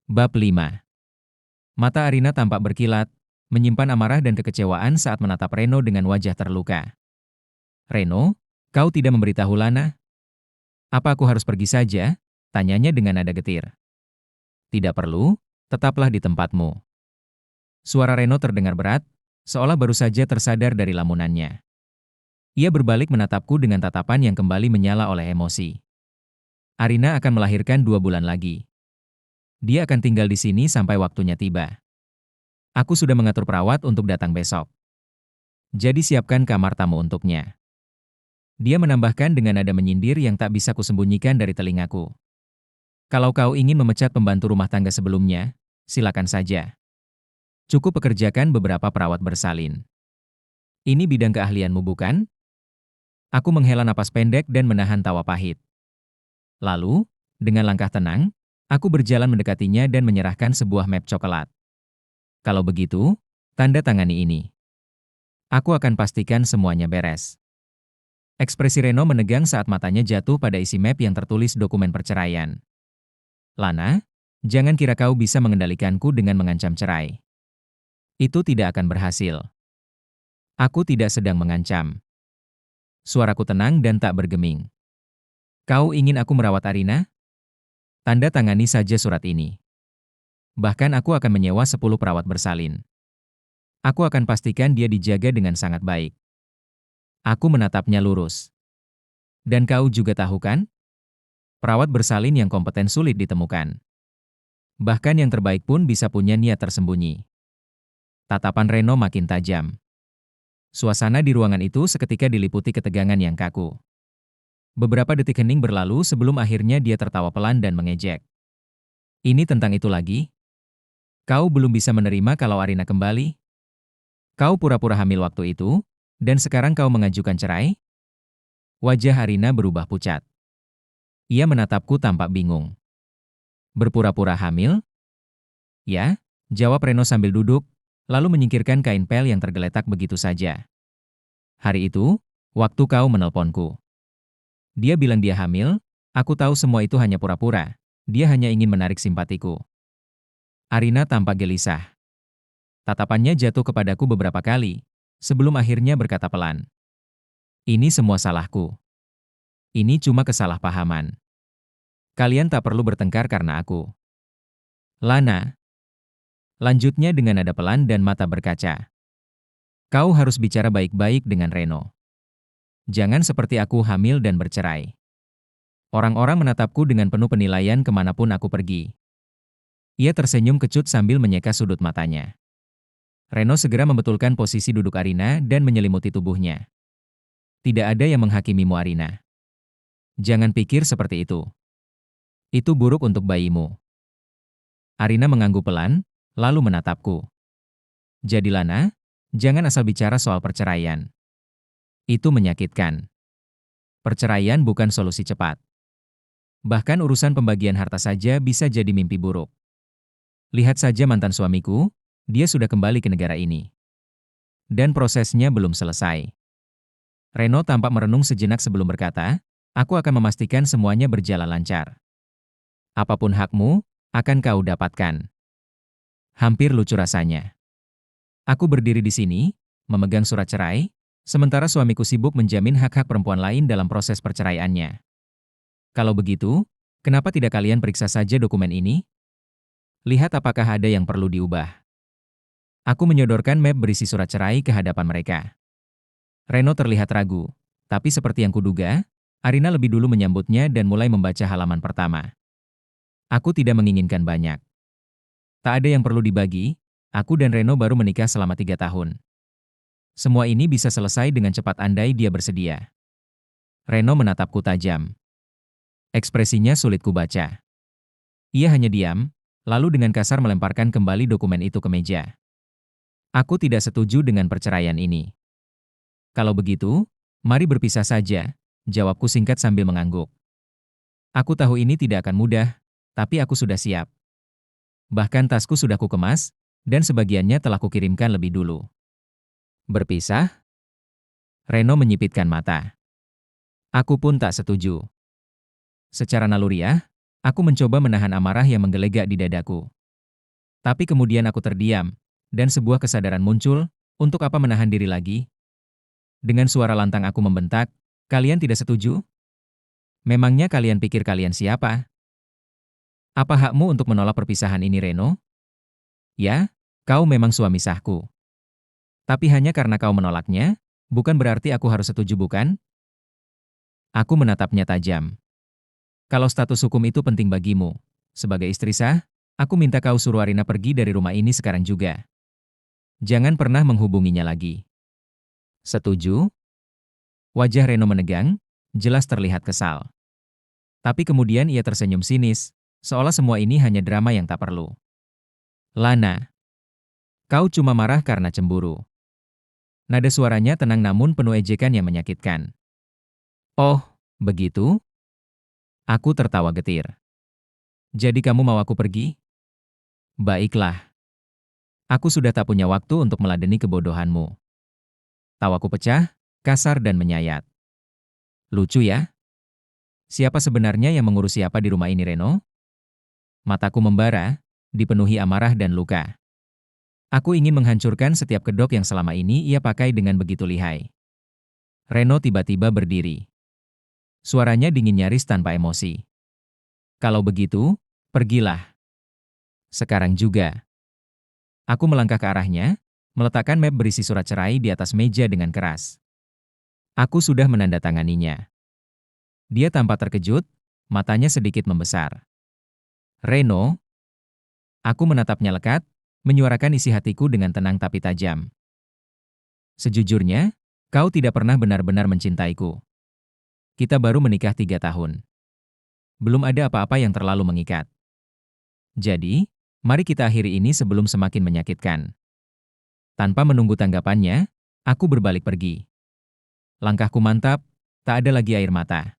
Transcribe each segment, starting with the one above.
Bab 5. Mata Arina tampak berkilat, menyimpan amarah dan kekecewaan saat menatap Reno dengan wajah terluka. "Reno, kau tidak memberitahu Lana? Apa aku harus pergi saja?" tanyanya dengan nada getir. "Tidak perlu, tetaplah di tempatmu." Suara Reno terdengar berat, seolah baru saja tersadar dari lamunannya. Ia berbalik menatapku dengan tatapan yang kembali menyala oleh emosi. "Arina akan melahirkan 2 bulan lagi. Dia akan tinggal di sini sampai waktunya tiba. Aku sudah mengatur perawat untuk datang besok. Jadi siapkan kamar tamu untuknya." Dia menambahkan dengan nada menyindir yang tak bisa kusembunyikan dari telingaku. "Kalau kau ingin memecat pembantu rumah tangga sebelumnya, silakan saja. Cukup pekerjakan beberapa perawat bersalin. Ini bidang keahlianmu bukan?" Aku menghela napas pendek dan menahan tawa pahit. Lalu, dengan langkah tenang, aku berjalan mendekatinya dan menyerahkan sebuah map coklat. "Kalau begitu, tanda tangani ini. Aku akan pastikan semuanya beres." Ekspresi Reno menegang saat matanya jatuh pada isi map yang tertulis dokumen perceraian. "Lana, jangan kira kau bisa mengendalikanku dengan mengancam cerai. Itu tidak akan berhasil. Aku tidak sedang mengancam." Suaraku tenang dan tak bergeming. "Kau ingin aku merawat Arina? Tanda tangani saja surat ini. Bahkan aku akan menyewa 10 perawat bersalin. Aku akan pastikan dia dijaga dengan sangat baik." Aku menatapnya lurus. "Dan kau juga tahu kan? Perawat bersalin yang kompeten sulit ditemukan. Bahkan yang terbaik pun bisa punya niat tersembunyi." Tatapan Reno makin tajam. Suasana di ruangan itu seketika diliputi ketegangan yang kaku. Beberapa detik hening berlalu sebelum akhirnya dia tertawa pelan dan mengejek. "Ini tentang itu lagi? Kau belum bisa menerima kalau Arina kembali? Kau pura-pura hamil waktu itu, dan sekarang kau mengajukan cerai?" Wajah Arina berubah pucat. Ia menatapku tampak bingung. "Berpura-pura hamil?" "Ya," jawab Reno sambil duduk, lalu menyingkirkan kain pel yang tergeletak begitu saja. "Hari itu, waktu kau menelponku. Dia bilang dia hamil, aku tahu semua itu hanya pura-pura. Dia hanya ingin menarik simpatiku." Arina tampak gelisah. Tatapannya jatuh kepadaku beberapa kali, sebelum akhirnya berkata pelan, "Ini semua salahku. Ini cuma kesalahpahaman. Kalian tak perlu bertengkar karena aku." "Lana," lanjutnya dengan nada pelan dan mata berkaca, "kau harus bicara baik-baik dengan Reno. Jangan seperti aku hamil dan bercerai." Orang-orang menatapku dengan penuh penilaian kemanapun aku pergi. Ia tersenyum kecut sambil menyeka sudut matanya. Reno segera membetulkan posisi duduk Arina dan menyelimuti tubuhnya. "Tidak ada yang menghakimimu, Arina. Jangan pikir seperti itu. Itu buruk untuk bayimu." Arina mengangguk pelan, lalu menatapku. "Jadi Lana, jangan asal bicara soal perceraian. Itu menyakitkan. Perceraian bukan solusi cepat. Bahkan urusan pembagian harta saja bisa jadi mimpi buruk. Lihat saja mantan suamiku, dia sudah kembali ke negara ini. Dan prosesnya belum selesai." Reno tampak merenung sejenak sebelum berkata, "Aku akan memastikan semuanya berjalan lancar. Apapun hakmu, akan kau dapatkan." Hampir lucu rasanya. Aku berdiri di sini, memegang surat cerai, sementara suamiku sibuk menjamin hak-hak perempuan lain dalam proses perceraiannya. Kalau begitu, kenapa tidak kalian periksa saja dokumen ini? Lihat apakah ada yang perlu diubah. Aku menyodorkan map berisi surat cerai ke hadapan mereka. Reno terlihat ragu, tapi seperti yang kuduga, Arina lebih dulu menyambutnya dan mulai membaca halaman pertama. Aku tidak menginginkan banyak. Tak ada yang perlu dibagi, aku dan Reno baru menikah selama 3 tahun. Semua ini bisa selesai dengan cepat andai dia bersedia. Reno menatapku tajam. Ekspresinya sulit kubaca. Ia hanya diam, lalu dengan kasar melemparkan kembali dokumen itu ke meja. "Aku tidak setuju dengan perceraian ini." "Kalau begitu, mari berpisah saja," jawabku singkat sambil mengangguk. "Aku tahu ini tidak akan mudah, tapi aku sudah siap. Bahkan tasku sudah kukemas, dan sebagiannya telah kukirimkan lebih dulu." "Berpisah?" Reno menyipitkan mata. Aku pun tak setuju. Secara naluriah, aku mencoba menahan amarah yang menggelegak di dadaku. Tapi kemudian aku terdiam, dan sebuah kesadaran muncul, untuk apa menahan diri lagi? Dengan suara lantang aku membentak, kalian tidak setuju? Memangnya kalian pikir kalian siapa? Apa hakmu untuk menolak perpisahan ini, Reno? Ya, kau memang suami sahku. Tapi hanya karena kau menolaknya, bukan berarti aku harus setuju, bukan? Aku menatapnya tajam. Kalau status hukum itu penting bagimu, sebagai istri sah, aku minta kau suruh Arina pergi dari rumah ini sekarang juga. Jangan pernah menghubunginya lagi. Setuju? Wajah Reno menegang, jelas terlihat kesal. Tapi kemudian ia tersenyum sinis, seolah semua ini hanya drama yang tak perlu. Lana, kau cuma marah karena cemburu. Nada suaranya tenang namun penuh ejekan yang menyakitkan. Oh, begitu? Aku tertawa getir. Jadi kamu mau aku pergi? Baiklah. Aku sudah tak punya waktu untuk meladeni kebodohanmu. Tawaku pecah, kasar dan menyayat. Lucu ya? Siapa sebenarnya yang mengurus siapa di rumah ini, Reno? Mataku membara, dipenuhi amarah dan luka. Aku ingin menghancurkan setiap kedok yang selama ini ia pakai dengan begitu lihai. Reno tiba-tiba berdiri. Suaranya dingin nyaris tanpa emosi. Kalau begitu, pergilah. Sekarang juga. Aku melangkah ke arahnya, meletakkan map berisi surat cerai di atas meja dengan keras. Aku sudah menandatanganinya. Dia tampak terkejut, matanya sedikit membesar. Reno, aku menatapnya lekat, menyuarakan isi hatiku dengan tenang tapi tajam. Sejujurnya, kau tidak pernah benar-benar mencintaiku. Kita baru menikah 3 tahun. Belum ada apa-apa yang terlalu mengikat. Jadi, mari kita akhiri ini sebelum semakin menyakitkan. Tanpa menunggu tanggapannya, aku berbalik pergi. Langkahku mantap, tak ada lagi air mata.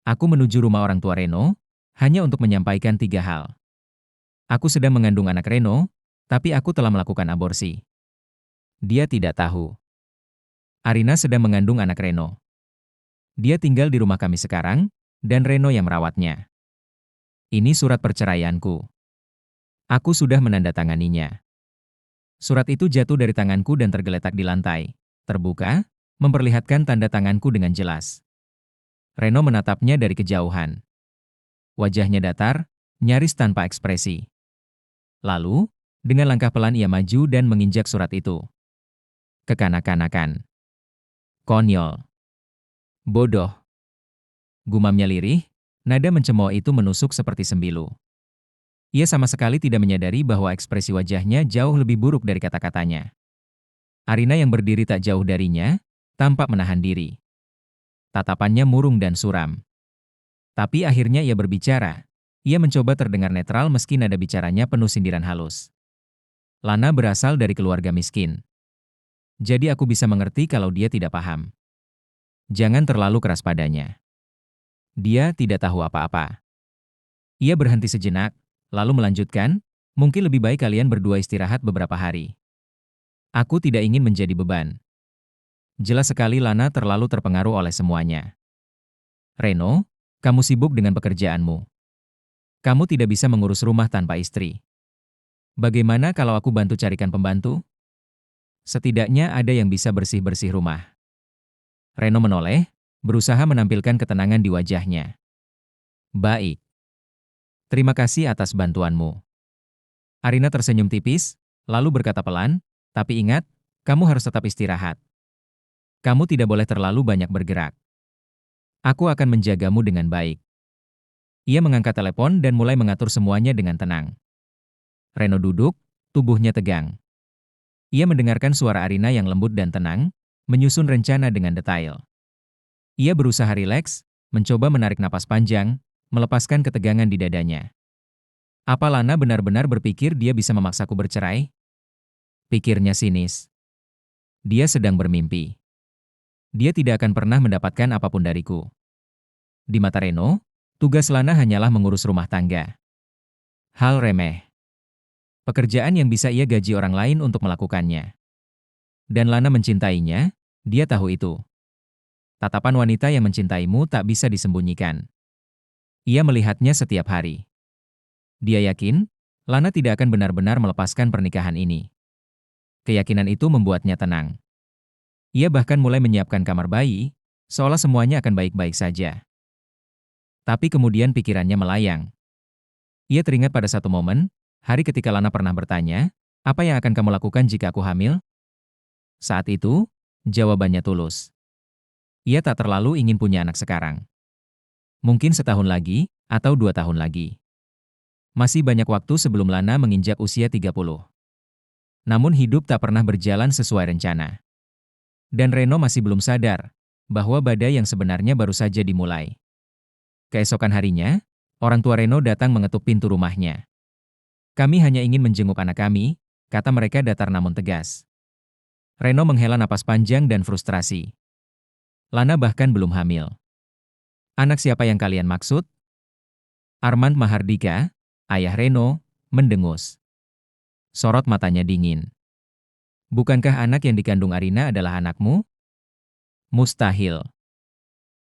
Aku menuju rumah orang tua Reno, hanya untuk menyampaikan 3 hal. Aku sedang mengandung anak Reno, tapi aku telah melakukan aborsi. Dia tidak tahu. Arina sedang mengandung anak Reno. Dia tinggal di rumah kami sekarang, dan Reno yang merawatnya. Ini surat perceraianku. Aku sudah menandatanganinya. Surat itu jatuh dari tanganku dan tergeletak di lantai. Terbuka, memperlihatkan tanda tanganku dengan jelas. Reno menatapnya dari kejauhan. Wajahnya datar, nyaris tanpa ekspresi. Lalu, dengan langkah pelan ia maju dan menginjak surat itu. Kekanak-kanakan. Konyol. Bodoh. Gumamnya lirih, nada mencemooh itu menusuk seperti sembilu. Ia sama sekali tidak menyadari bahwa ekspresi wajahnya jauh lebih buruk dari kata-katanya. Arina yang berdiri tak jauh darinya, tampak menahan diri. Tatapannya murung dan suram. Tapi akhirnya ia berbicara. Ia mencoba terdengar netral meski nada bicaranya penuh sindiran halus. Lana berasal dari keluarga miskin. Jadi aku bisa mengerti kalau dia tidak paham. Jangan terlalu keras padanya. Dia tidak tahu apa-apa. Ia berhenti sejenak, lalu melanjutkan, mungkin lebih baik kalian berdua istirahat beberapa hari. Aku tidak ingin menjadi beban. Jelas sekali Lana terlalu terpengaruh oleh semuanya. Reno, kamu sibuk dengan pekerjaanmu. Kamu tidak bisa mengurus rumah tanpa istri. Bagaimana kalau aku bantu carikan pembantu? Setidaknya ada yang bisa bersih-bersih rumah. Reno menoleh, berusaha menampilkan ketenangan di wajahnya. Baik. Terima kasih atas bantuanmu. Arina tersenyum tipis, lalu berkata pelan, tapi ingat, kamu harus tetap istirahat. Kamu tidak boleh terlalu banyak bergerak. Aku akan menjagamu dengan baik. Ia mengangkat telepon dan mulai mengatur semuanya dengan tenang. Reno duduk, tubuhnya tegang. Ia mendengarkan suara Arina yang lembut dan tenang, menyusun rencana dengan detail. Ia berusaha rileks, mencoba menarik napas panjang, melepaskan ketegangan di dadanya. Apa Lana benar-benar berpikir dia bisa memaksaku bercerai? Pikirnya sinis. Dia sedang bermimpi. Dia tidak akan pernah mendapatkan apapun dariku. Di mata Reno, tugas Lana hanyalah mengurus rumah tangga. Hal remeh. Pekerjaan yang bisa ia gaji orang lain untuk melakukannya. Dan Lana mencintainya, dia tahu itu. Tatapan wanita yang mencintaimu tak bisa disembunyikan. Ia melihatnya setiap hari. Dia yakin, Lana tidak akan benar-benar melepaskan pernikahan ini. Keyakinan itu membuatnya tenang. Ia bahkan mulai menyiapkan kamar bayi, seolah semuanya akan baik-baik saja. Tapi kemudian pikirannya melayang. Ia teringat pada satu momen, hari ketika Lana pernah bertanya, "Apa yang akan kamu lakukan jika aku hamil?" Saat itu, jawabannya tulus. Ia tak terlalu ingin punya anak sekarang. Mungkin setahun lagi, atau 2 tahun lagi. Masih banyak waktu sebelum Lana menginjak usia 30. Namun hidup tak pernah berjalan sesuai rencana. Dan Reno masih belum sadar bahwa badai yang sebenarnya baru saja dimulai. Keesokan harinya, orang tua Reno datang mengetuk pintu rumahnya. "Kami hanya ingin menjenguk anak kami," kata mereka datar namun tegas. Reno menghela napas panjang dan frustrasi. Lana bahkan belum hamil. "Anak siapa yang kalian maksud?" Armand Mahardika, ayah Reno, mendengus. Sorot matanya dingin. "Bukankah anak yang dikandung Arina adalah anakmu?" "Mustahil."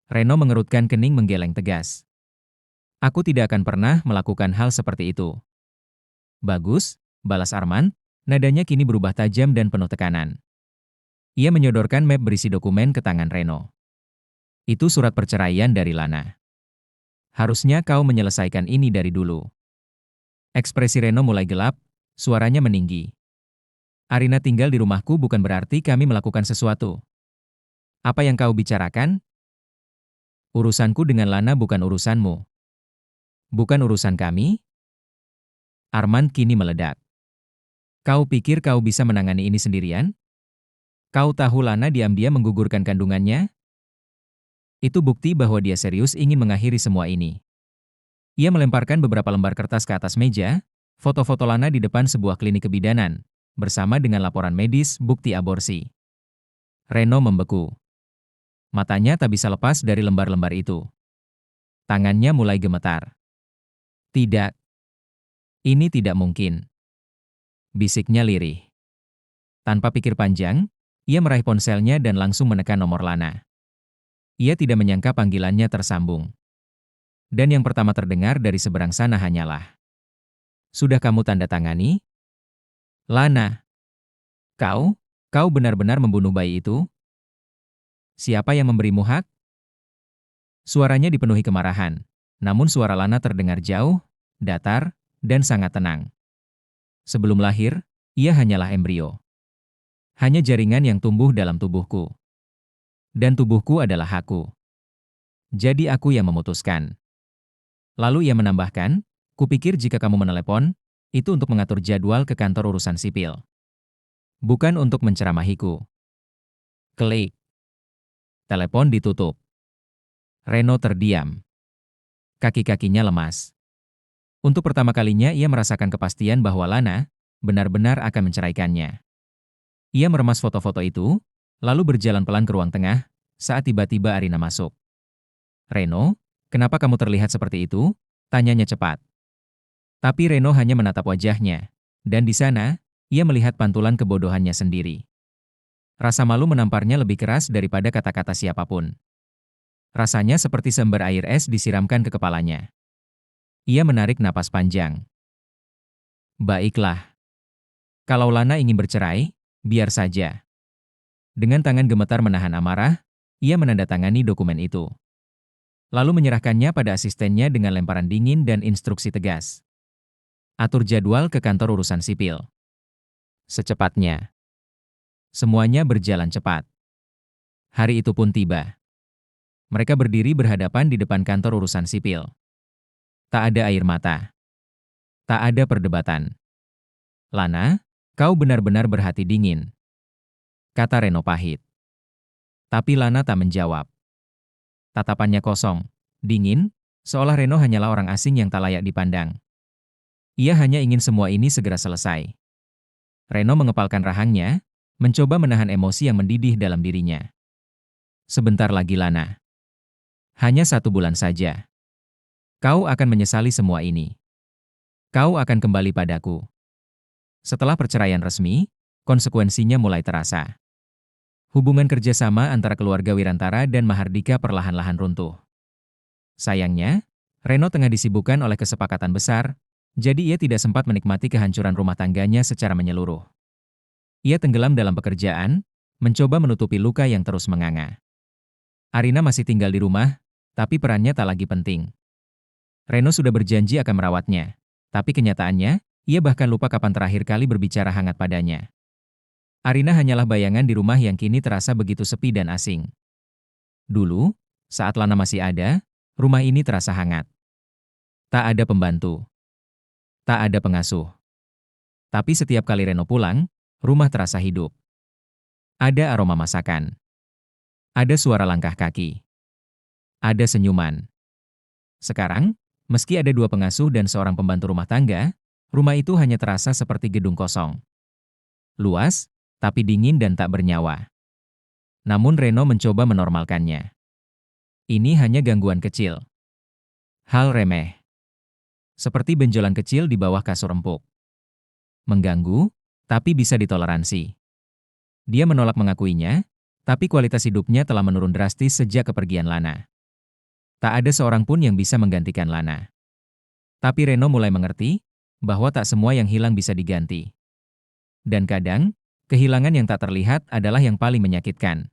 Reno mengerutkan kening menggeleng tegas. "Aku tidak akan pernah melakukan hal seperti itu." "Bagus," balas Armand, nadanya kini berubah tajam dan penuh tekanan. Ia menyodorkan map berisi dokumen ke tangan Reno. "Itu surat perceraian dari Lana. Harusnya kau menyelesaikan ini dari dulu." Ekspresi Reno mulai gelap, suaranya meninggi. "Arina tinggal di rumahku bukan berarti kami melakukan sesuatu. Apa yang kau bicarakan? Urusanku dengan Lana bukan urusanmu. Bukan urusan kami?" Armand kini meledak. "Kau pikir kau bisa menangani ini sendirian? Kau tahu Lana diam-diam menggugurkan kandungannya? Itu bukti bahwa dia serius ingin mengakhiri semua ini." Ia melemparkan beberapa lembar kertas ke atas meja, foto-foto Lana di depan sebuah klinik kebidanan, bersama dengan laporan medis bukti aborsi. Reno membeku. Matanya tak bisa lepas dari lembar-lembar itu. Tangannya mulai gemetar. "Tidak. Ini tidak mungkin," bisiknya lirih. Tanpa pikir panjang, ia meraih ponselnya dan langsung menekan nomor Lana. Ia tidak menyangka panggilannya tersambung. Dan yang pertama terdengar dari seberang sana hanyalah, "Sudah kamu tanda tangani?" "Lana, kau benar-benar membunuh bayi itu? Siapa yang memberimu hak?" Suaranya dipenuhi kemarahan, namun suara Lana terdengar jauh, datar, dan sangat tenang. "Sebelum lahir, ia hanyalah embrio. Hanya jaringan yang tumbuh dalam tubuhku. Dan tubuhku adalah hakku. Jadi aku yang memutuskan." Lalu ia menambahkan, "Kupikir jika kamu menelepon, itu untuk mengatur jadwal ke kantor urusan sipil. Bukan untuk menceramahiku." Klik. Telepon ditutup. Reno terdiam. Kaki-kakinya lemas. Untuk pertama kalinya ia merasakan kepastian bahwa Lana benar-benar akan menceraikannya. Ia meremas foto-foto itu, lalu berjalan pelan ke ruang tengah, saat tiba-tiba Arina masuk. "Reno, kenapa kamu terlihat seperti itu?" tanyanya cepat. Tapi Reno hanya menatap wajahnya, dan di sana, ia melihat pantulan kebodohannya sendiri. Rasa malu menamparnya lebih keras daripada kata-kata siapapun. Rasanya seperti seember air es disiramkan ke kepalanya. Ia menarik napas panjang. "Baiklah. Kalau Lana ingin bercerai, biar saja." Dengan tangan gemetar menahan amarah, ia menandatangani dokumen itu. Lalu menyerahkannya pada asistennya dengan lemparan dingin dan instruksi tegas. "Atur jadwal ke kantor urusan sipil. Secepatnya." Semuanya berjalan cepat. Hari itu pun tiba. Mereka berdiri berhadapan di depan kantor urusan sipil. Tak ada air mata. Tak ada perdebatan. "Lana, kau benar-benar berhati dingin," kata Reno pahit. Tapi Lana tak menjawab. Tatapannya kosong, dingin, seolah Reno hanyalah orang asing yang tak layak dipandang. Ia hanya ingin semua ini segera selesai. Reno mengepalkan rahangnya, mencoba menahan emosi yang mendidih dalam dirinya. "Sebentar lagi Lana. Hanya 1 bulan saja. Kau akan menyesali semua ini. Kau akan kembali padaku." Setelah perceraian resmi, konsekuensinya mulai terasa. Hubungan kerjasama antara keluarga Wirantara dan Mahardika perlahan-lahan runtuh. Sayangnya, Reno tengah disibukkan oleh kesepakatan besar, Jadi ia tidak sempat menikmati kehancuran rumah tangganya secara menyeluruh. Ia tenggelam dalam pekerjaan, mencoba menutupi luka yang terus menganga. Arina masih tinggal di rumah, tapi perannya tak lagi penting. Reno sudah berjanji akan merawatnya. Tapi kenyataannya, ia bahkan lupa kapan terakhir kali berbicara hangat padanya. Arina hanyalah bayangan di rumah yang kini terasa begitu sepi dan asing. Dulu, saat Lana masih ada, rumah ini terasa hangat. Tak ada pembantu. Tak ada pengasuh. Tapi setiap kali Reno pulang, rumah terasa hidup. Ada aroma masakan. Ada suara langkah kaki. Ada senyuman. Sekarang, meski ada 2 pengasuh dan seorang pembantu rumah tangga, rumah itu hanya terasa seperti gedung kosong. Luas, tapi dingin dan tak bernyawa. Namun Reno mencoba menormalkannya. Ini hanya gangguan kecil. Hal remeh. Seperti benjolan kecil di bawah kasur empuk. Mengganggu, tapi bisa ditoleransi. Dia menolak mengakuinya, tapi kualitas hidupnya telah menurun drastis sejak kepergian Lana. Tak ada seorang pun yang bisa menggantikan Lana. Tapi Reno mulai mengerti bahwa tak semua yang hilang bisa diganti. Dan kadang, kehilangan yang tak terlihat adalah yang paling menyakitkan.